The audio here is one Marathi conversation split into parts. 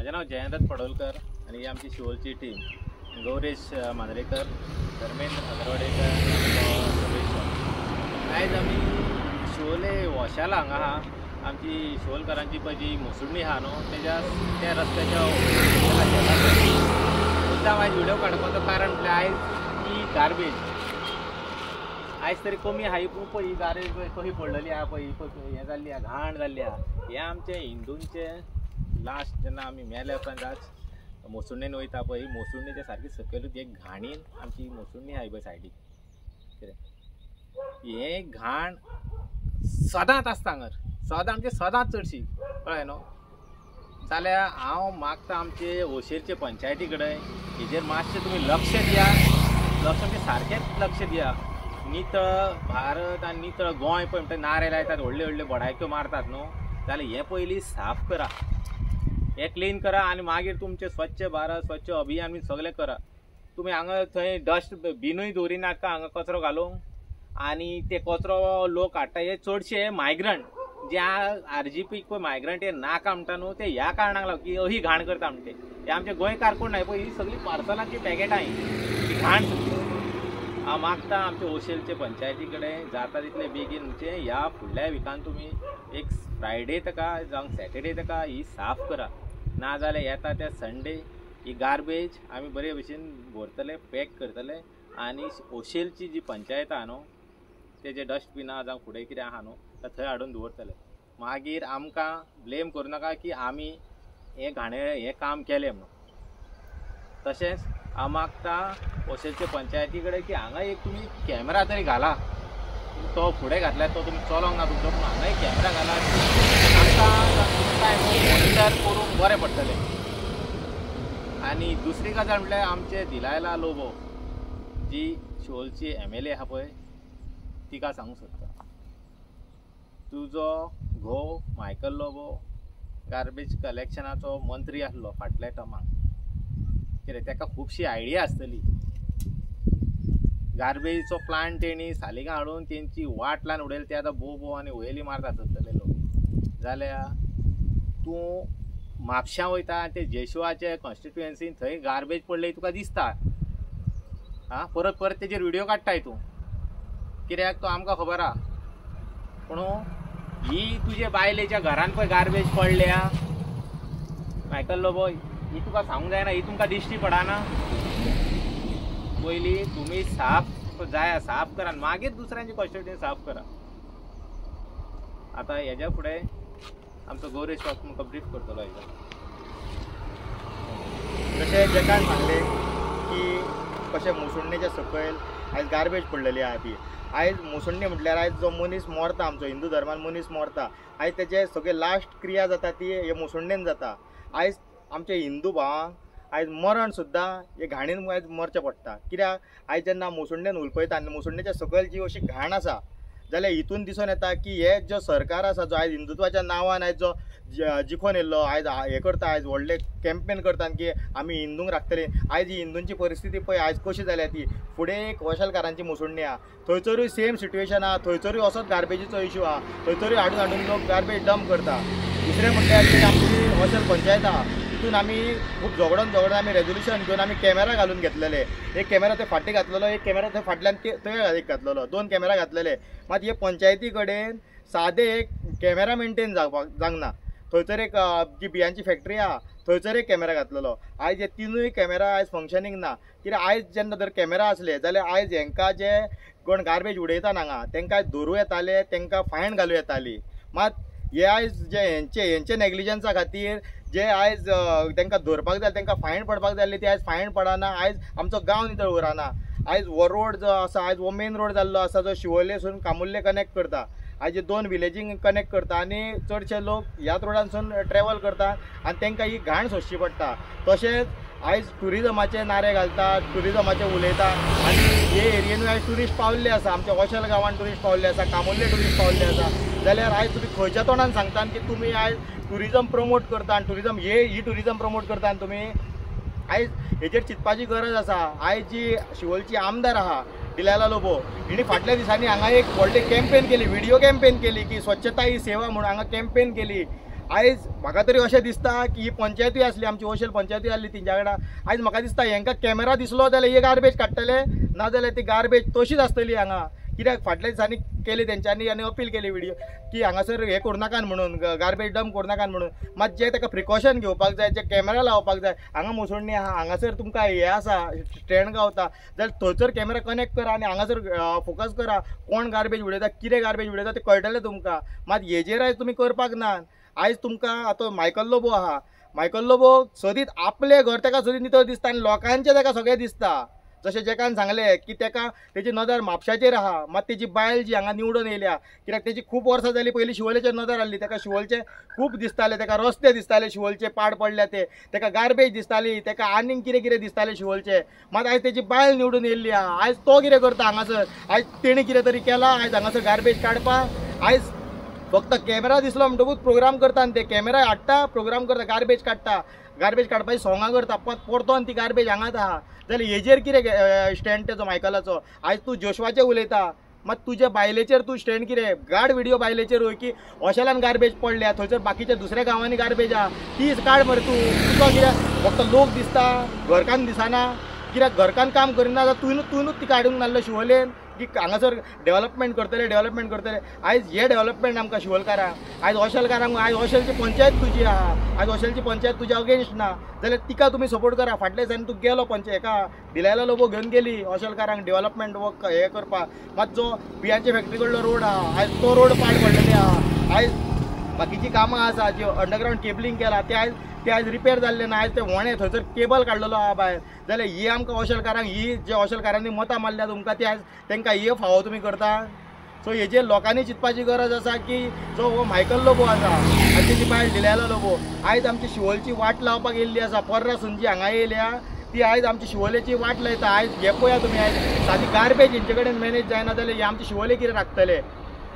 माझे नाव जयंत पडोलकर आणि ही आमची शिवोलची टीम गौरेश मांद्रेकर, धर्मेंद्र अगरवाडेकर, आयज आमी शिवोले वॉशाला हांगा आहा। आमची शिवोलकरांची पळय जी मुसुळणी आहा न्हू त्या रस्त्याच्या मुद्दाम आयज व्हिडिओ काडपाचो कारण म्हळ्यार आयज ही गार्बेज आयज तरी कमी आहा, पूण पळय ही गार्बेज कशी पडलेली आहा पळय, हें जाल्ली आहा, घाण जाल्ली आहा। हें आमचे हिंदूंचे लास्ट जेन्ना आमी मेले उपरांत आज मोसुळणेन वयता पळय, मोसुळणेच्या सारकी सकयलूच एक घाणीन आमची मोसुळणी आहा पळय सायडीक, कितें हें घाण सदांच आसता हांगर, सदां म्हणजे सदांच चडशी, कळ्ळें न्हू। जाल्यार हांव मागता आमचे ओशेरचे पंचायती कडेन हेजेर मातशें तुमी लक्ष दिया, लक्ष म्हणजे सारकेंच लक्ष दिया। नितळ भारत आनी नितळ गोंय पळय म्हणटा नारे लायतात, व्हडल्यो व्हडल्यो बडायक्यो मारतात न्हू, जाल्यार हें पयलीं साफ करा, हे क्लीन करा आनी मागीर तुमचे स्वच्छ भारत स्वच्छ अभियान बी सगळें करा। तुमी हांगा थंय डस्ट बिनूय दवरिनाका हांगा कचरो घालूंक, आनी ते कचरो लोक हाडटा हे चडशे मायग्रंट जे RGP पळय मायग्रंट हे नाका म्हणटा न्हू, ते ह्या कारणाक लागून की अशी घाण करता म्हणटे हे आमचे गोंयकार कोण नाही पळय, ही सगळी पार्सलाची पॅकेटां ही घाण सगळी। हांव मागता आमचे ओशेलचे पंचायती कडेन जाता तितले बेगीन म्हणजे ह्या फुडल्या विकान तुमी एक फ्रायडे तका जावं सॅटर्डे तका ही साफ करा, ना जाल्यार येता त्या संडे ही गार्बेज आमी बरे भशेन भरतले, पॅक करतले आनी ओशेलची जी पंचायत आहा न्हू तेजे डस्टबिनां जावं फुडें कितें आहा न्हू थंय हाडून दवरतले। मागीर आमकां ब्लेम करूं नाका की आमी हें हें काम केलें म्हणून। तशेंच हांव मागता ओशेलचे पंचायती कडेन की हांगा एक तुमी कॅमेरा तरी घाला, तो फुडें घातल्यार तो तुमी चलोंक ना तुमचो, पूण हांगा एक कॅमेरा घाला, आमकां मॉनिटर करूंक बरें पडटलें। आनी दुसरी गजाल म्हटल्यार आमचे दिलायला लोबो जी शिवोलची MLA आहा पळय तिका सांगूंक सोदता, तुजो घोव मायकल लोबो गार्बेज कलेक्शनाचो मंत्री आसलो फाटल्या टर्माक, कित्याक ताका खुबशी आयडिया आसतली। गार्बेजचो प्लांट तेणी सालिगांव हाडून तेंची वाट लावन उडयली, ते आतां बोव आनी वयली मारतात चलतले लोक। जाल्यार तूं म्हापश्यां वयता आनी ते जेशुवाचे कॉन्स्टिट्युएन्सीन थंय गार्बेज पडले तुका दिसता, हां परत परत तेजेर व्हिडिओ काडटाय तूं, कित्याक तो आमकां खबर आहा। पूण ही तुजे बायलेच्या घरान पळय गार्बेज पडल्या मायकल लोबो, ही तुका सांगूंक जायना, ही तुमकां दिश्टी पडना। पयलीं तुमी साफ साफ करा मागीर दुसऱ्यांची कॉन्स्टिट्युएन्सी साफ करा। आतां हेज्या फुडें आमचो गौरेश तुमकां ब्रीफ करतलो हेजेर। जशें जेकान सांगलें की कशें मोसुळणेच्या सकयल आयज गार्बेज पडलेली आहा ती, आयज मोसुळणी म्हटल्यार आयज जो मनीस मरता आमचो हिंदू धर्मान मनीस मरता, आयज तेजे सगळे लास्ट क्रिया जाता ती हे मोसुळणेन जाता। आयज आमचे हिंदू भावांक आयज मरण सुद्दां हे घाणीन आयज मरचें पडटा, कित्याक आयज जेन्ना मोसुळणेन उलपयता आनी मोसुळणेच्या सकयल जी अशी घाण आसा जाल्यार हितून दिसून येता की हे जो सरकार आसा जो आयज हिंदुत्वाच्या नांवान आयज जो जिखून येयल्लो आयज हे करता, आयज व्हडले कॅम्पेन करता की आमी हिंदूंक राखतले। आयज ही हिंदूंची परिस्थिती पळय आयज कशी जाल्या ती, फुडें एक वॉशालकारांची मोसुळणी आहा थंयसरूय सेम सिट्युएशन आहा, थंयसरूय असोच गार्बेजीचो इश्यू आहा, थंयसरूय हाडून लोक गार्बेज डंप करता। दुसरें म्हटल्यार जी आमची वॉशाल पंचायत आहा तितून आमी खूब झगडून आमी रेजोल्युशन घेवन आमी कॅमेरा घालून घेतलेले, एक कॅमेरा थंय फाटी घातलेलो, एक कॅमेरा थंय फाटल्यान थंय एक घातलेलो, 2 कॅमेरा घातलेले। मात हे पंचायती कडेन सादे एक कॅमेरा मेंटेन जावंक ना, थंयसर एक जी बियांची फॅक्टरी आहा थंयसर एक कॅमेरा घातलेलो। आयज हे 3 कॅमेरा आयज फंक्शनींग ना, कित्याक आयज जेन्ना जर कॅमेरा आसले जाल्यार आयज हेंकां जे कोण गार्बेज उडयता हांगा तेंकां धरूं येताले, तेंकां फायन घालूं येताली। मात हे आयज जे हेंचे नेग्लिजन्सा खातीर जे आयज तेंकां धरपाक जाय तेंकां फायन पडपाक जाय ती आयज फायन पडना, आयज आमचो गांव नितळ उरना। आयज हो रोड जो आसा आयज हो मेन रोड जाल्लो आसा जो शिवोलेसून कामुर्ले कनेक्ट करता, आयज 2 विलेजींक कनेक्ट करता आनी चडशे लोक ह्याच रोडानसून ट्रॅवल करता आनी तेंकां ही घाण सोंसची पडटा। तशेंच आयज टुरिजमाचे नारे घालता, टुरिजमाचे उलयता आनी हे एरियेनूय आयज ट्युरिस्ट पावल्ले आसा, आमच्या वॉशाल गांवान ट्युरिस्ट पावल्ले आसा, कामुर्ले ट्युरिस्ट पावल्ले आसा, जाल्यार आयज तुमी खंयच्या तोंडान सांगता की तुमी आयज टुरिजम प्रमोट करता आनी टुरिजम ही टुरिजम प्रमोट करता आनी तुमी आयज हेजेर चिंतपाची गरज आसा। आयज जी शिवोलची आमदार आहा दिलायला लोबो हिणी फाटल्या दिसांनी हांगा एक व्हडली कॅम्पेन केली, व्हिडिओ कॅम्पेन केली की स्वच्छता ही सेवा म्हणून हांगा कॅम्पेन केली आयज म्हाका तरी अशें दिसता की ही पंचायतूय आसली आमची ओशेल पंचायतूय आसली तेंच्या वांगडा आयज म्हाका दिसता हांकां कॅमेरा दिसलो जाल्यार हे गार्बेज काडटले नाजाल्यार ती गार्बेज तशीच आसतली हांगा कित्याक फाटल्या दिसांनी केली तेंच्यांनी आनी अपील केली व्हिडिओ की हांगासर हे करूं नाका म्हणून गार्बेज डंप करूं नाका म्हणून मात जे ताका प्रिकॉशन घेवपाक जाय जे कॅमेरा लावपाक जाय हांगा मोसोडणी आहा हांगासर तुमकां हे आसा स्टँड गावता जाल्यार थंयसर कॅमेरा कनेक्ट करा आनी हांगासर फोकस करा कोण गार्बेज उडयता कितें गार्बेज उडयता तें कळटलें तुमकां मात हेजेर आयज तुमी करपाक ना आयज तुमकां आतां मायकल लोबो आहा मायकल लोबो सदीत आपलें घर ताका सदीत नितळ दिसता आनी लोकांचें ताका सगळें दिसता जशें जेकान सांगलें की ताका तेजी नदर म्हापशाचेर आहा मात तेजी बायल जी हांगा निवडून येयल्या कित्याक तेजी खूब वर्सां जालीं पयलीं शिवोलेचेर नदर आसली ताका शिवोलचे खूब दिसताले ताका रस्ते दिसताले शिवोलचे पाड पडल्या ते ताका गार्बेज दिसताली ताका आनीक कितें कितें दिसतालें शिवोलचे मात आयज तेजी बायल निवडून येयल्ली आहा आयज तो कितें करता हांगासर आयज तेणी कितें तरी केलां आयज हांगासर गार्बेज काडपाक आयज फक्त कॅमेरा दिसलो म्हणटकूच प्रोग्राम करता आनी ते कॅमेरा हाडटा प्रोग्राम करता गार्बेज काडटा गार्बेज काडपाची सोंगां करता परतोन ती गार्बेज हांगाच आहा जाल्यार हेजेर कितें स्टँड तेजो मायकलाचो आयज तूं जोशवाचें उलयता मात तुज्या बायलेचेर तूं स्टँड कितें गाड व्हिडिओ बायलेचेर वय की अशेल्यान गार्बेज पडल्या थंयसर बाकीच्या दुसऱ्या गांवांनी गार्बेज आहा तीच काड मरे तूं तुका कित्याक फक्त लोक दिसता घरकान दिसना कित्याक घरकान काम करिना जाल्यार तुवेंनूच ती काडूंक नासलो शिवोलेन की हांगासर डेव्हलपमेंट करतले आयज हे डेव्हलपमेंट आमकां शिवोलकारांक आयज ओशेलकारांक आयज ओशेलची पंचायत तुजी आहा आयज ओशेलची पंचायत तुज्या अगेन्स्ट ना जाल्यार तिका तुमी सपोर्ट करा फाटल्या दिसांनी तूं गेलो हेका दिलायला लोबो घेवन गेली ओशेलकारांक डेव्हलपमेंट वर्क हे करपाक मात जो बियांचे फॅक्टरी कडलो रोड आहा आयज तो रोड पाड पडलेले आहा आयज बाकीची कामां आसा जी अंडरग्रावंड केबलिंग केला ते आयज रिपेर जाल्ले ना आयज ते व्हणे थंयसर केबल काडलेलो आहा भायर जाल्यार ही आमकां ओशेलकारांक ही जे ओशेलकारांनी मतां मारल्या तुमकां ती आयज तांकां हे फावो तुमी करता सो हेजेर लोकांनी चिंतपाची गरज आसा की जो हो मायकल लोबो आसा आनी तेजी बायल दिलायला लोबो आयज आमची शिवोलची वाट लावपाक येयल्ली आसा पर्रा सुंजी हांगा येयल्या ती आयज आमची शिवोलेची वाट लायता आयज हे पळया तुमी आयज सादी गार्बेज हेंचे कडेन मॅनेज जायना जाल्यार हे आमचे शिवोले कितें राखतले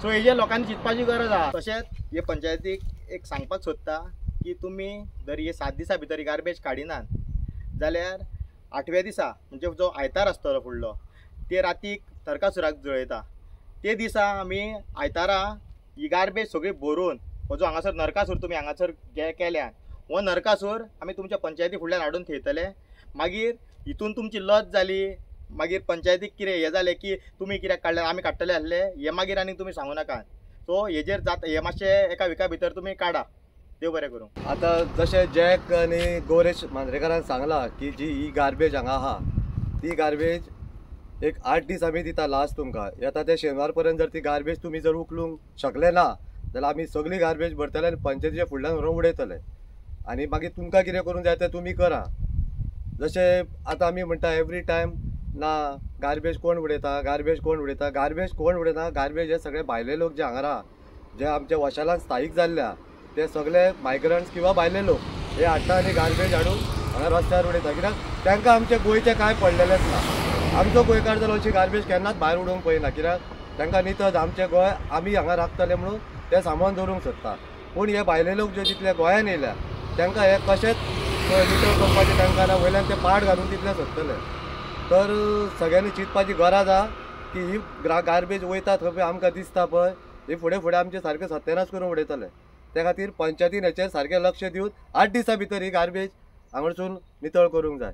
सो हेजेर लोकांनी चिंतपाची गरज आहा तशेंच हे पंचायतीक एक सांगपाक सोदता की तुमी जर हे 7 दिसां भितर गार्बेज काडिनात जाल्यार 8व्या दिसा म्हणजे जो आयतार आसतलो फुडलो ते रातीक नरकासुराक जळयता ते दिसा आमी आयतारा ही गार्बेज सगळी भरून हो जो हांगासर नरकासूर तुमी हांगासर केल्यान हो नरकासूर आमी तुमच्या पंचायती फुडल्यान हाडून थेयतले मागीर हितून तुमची लज जाली मागीर पंचायतीक कितें हें जालें की तुमी कित्याक काडले आमी काडटले आसले हे मागीर आनी तुमी सांगू नाका सो हेजेर जाता हे मातशें एका विका भितर तुमी काडा देव बरें करूं आतां जशें जॅक आनी गौरेश मांद्रेकारान सांगलां की जी ही गार्बेज हांगा आहा ती गार्बेज एक 8 दीस आमी दिता लास्ट तुमकां येता ते शेनवार पर्यंत जर ती गार्बेज तुमी जर उखलूंक शकले ना जाल्यार आमी सगळी गार्बेज भरतले आनी पंचायतीच्या फुडल्यान व्हरून उडयतले आनी मागीर तुमकां कितें करूंक जाय तें तुमी करा जशें आतां आमी म्हणटा एवरी टायम ना गार्बेज कोण उडयता गार्बेज कोण उडयता गार्बेज हे सगळे भायले लोक जे हांगा राहा जे आमच्या वशालान स्थायीक जाल्ल्या ते सगळे मायग्रंट्स किंवा भायले लोक हे हाडटा आनी गार्बेज हाडून हांगा रस्त्यार उडयता कित्याक तांकां आमचे गोंयचे कांय पडलेलेच ना आमचो गोंयकार जालो अशी गार्बेज केन्नाच भायर उडोवंक पळयना कित्याक तांकां नितळ आमचें गोंय आमी हांगा राखतले म्हणून ते सांबाळून दवरूंक सोदता पूण हे भायले लोक जे जितले गोंयान येयल्या तांकां हे कशेंच नितळ करपाचें तांकां ना वयल्यान ते पाड घालून तितले सोदतले तर सगळ्यांनी चिंतपाची गरज आहा की ही गार्बेज वयता थंय पळय आमकां दिसता पळय ही फुडें आमचे सारकें सत्यानाश करून उडयतले त्या खातीर पंचायतीन हेचेर सारकें लक्ष दिवन 8 दिसां भितर ही गार्बेज हांगासून नितळ करूंक जाय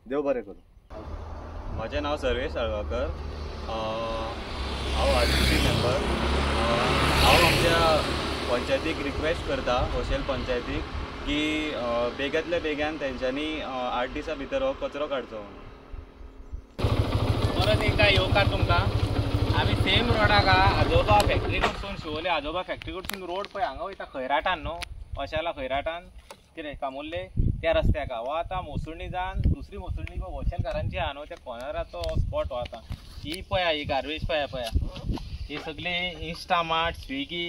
देव बरें करूं म्हजें नांव सर्वेश साळगांवकर हांव आरटीसी मेंबर हांव आमच्या पंचायतीक रिक्वेस्ट करता ओशेल पंचायतीक की बेगांतल्या बेगान तेंच्यांनी 8 दिसां भितर हो कचरो काडचो परत एकदा येवकार तुमकां आमी सेम रोडाक आजोबा फॅक्टरी कडसून शिवोले आजोबा फॅक्टरी कडसून रोड पळय हांगा वयता खैराटान न्हू अशाला खैराटान कितें कामुर्ले त्या रस्त्याक हो आतां मोसुर्णी जावन दुसरी मोसुर्णी पळय वॉशेलकारांची आहा न्हू त्या कॉर्नराचो स्पॉट हो आतां ही पळया ही गार्बेज पळया ही सगळी इंस्टामार्ट स्विगी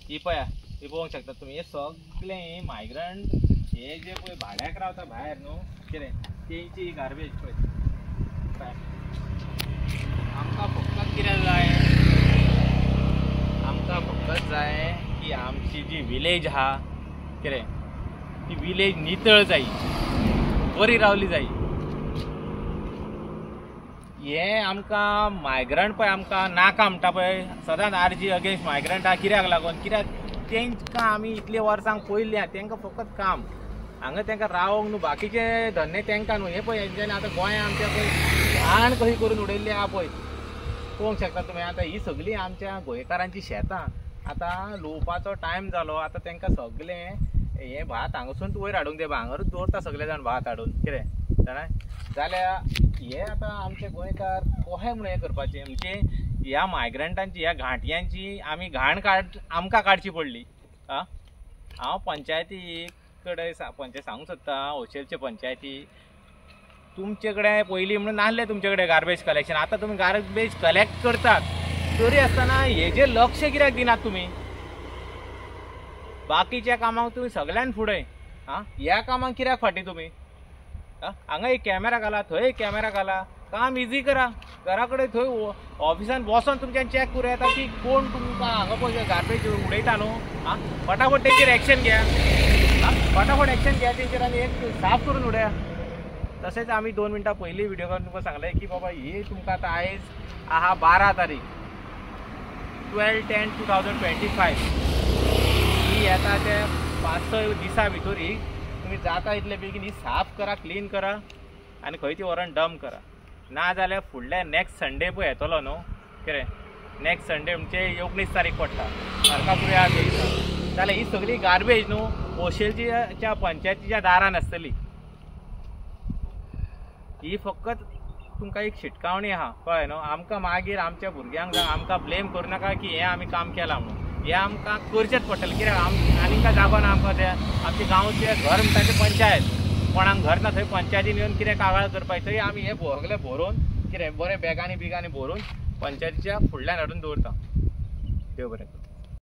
ही पळया ही पळोवंक शकता तुमी हे सगळे मायग्रंट हे जे पळय भाड्याक रावता भायर न्हू कितें तेंची गार्बेज पळय आमकां फकत कितें जाय आमकां फकत जाय की आमची जी विलेज आहा कितें ती विलेज नितळ जायी बरी रावली जायी हे आमकां मायग्रंट पळय आमकां नाका म्हणटा पळय सदांच आरजी अगेन्स्ट मायग्रंट आहा कित्याक लागून कित्याक तेंकां आमी इतले वर्सांक पयल्या तेंकां फकत काम हांगा तेंकां रावंक न्हू बाकीचे धंदे तेंकां न्हू हे पळय हेंच्यांनी आतां गोंया आमच्या पळय घाण कशी करून उडयल्ली आहा पळय पळोवंक शकता तुमी आतां ही सगळीं आमच्या गोंयकारांची शेतां आतां लुवपाचो टायम जालो आतां तेंकां सगळें हे भात हांगासून वयर हाडूंक दे भांगरूच दवरता सगळे जाण भात हाडून कितें जाणाय जाल्यार हे आतां आमचे गोंयकार कशें म्हणून हें करपाचें म्हणजे ह्या मायग्रंटांची ह्या घांटयांची आमी घाण आमकां काडची पडली आं हांव पंचायती कडेन सांगूंक सोदता होशेलचे पंचायती तुमचे कडेन पयलीं म्हणून नासलें तुमचे कडेन गार्बेज कलेक्शन आतां तुमी गार्बेज कलेक्ट करतात तरी आसतना हेजेर लक्ष कित्याक दिनात तुमी बाकीच्या कामाक तुमी सगळ्यान फुडें आं ह्या कामाक कित्याक फाटीं तुमी हांगा एक कॅमेरा घाला थंय एक कॅमेरा घाला काम इजी करा घरा कडेन थंय ऑफिसान बसोन तुमच्यान चॅक करूं येता की कोण तुमकां हांगा पळय गार्बेज उडयता न्हू आं फटाफट तेंचेर एक्शन घ्या फटाफट एक्शन घ्या तेंचेर आनी एक साफ करून उडया तशेंच आमी 2 मिनटां पयलीं व्हिडिओ करून तुमकां सांगलें की बाबा ही तुमकां आतां आयज आहा 12 तारीख 12/10/2025 ही येता ते 5-6 दिसां भितर ही तुमी जाता इतले बेगीन ही साफ करा क्लीन करा आनी खंय ती व्हरून डंप करा ना जाल्यार फुडल्या नेक्स्ट संडे पळय येतलो न्हू कितें नेक्स्ट संडे म्हणजे 19 तारीख पडटा नरकापुरी ह्या दिसा जाल्यार ही सगळी गार्बेज न्हू होशेलच्या पंचायतीच्या दारान आसतली ही फकत तुमकां एक शिटकावणी आहा कळ्ळें न्हू आमकां मागीर आमच्या भुरग्यांक आमकां ब्लेम करूं नाका की हें आमी काम केलां म्हणून हें आमकां करचेंच पडटलें कित्याक आनीक जागो ना आमकां तें आमचे गांवचे घर म्हणटा तें पंचायत कोणाक घर ना थंय पंचायतीन येवन कितें कागाळ करपाक थंय आमी हे सगळें भरून कितें बरें बॅगांनी बिगांनी भरून पंचायतीच्या फुडल्यान हाडून दवरता देव बरें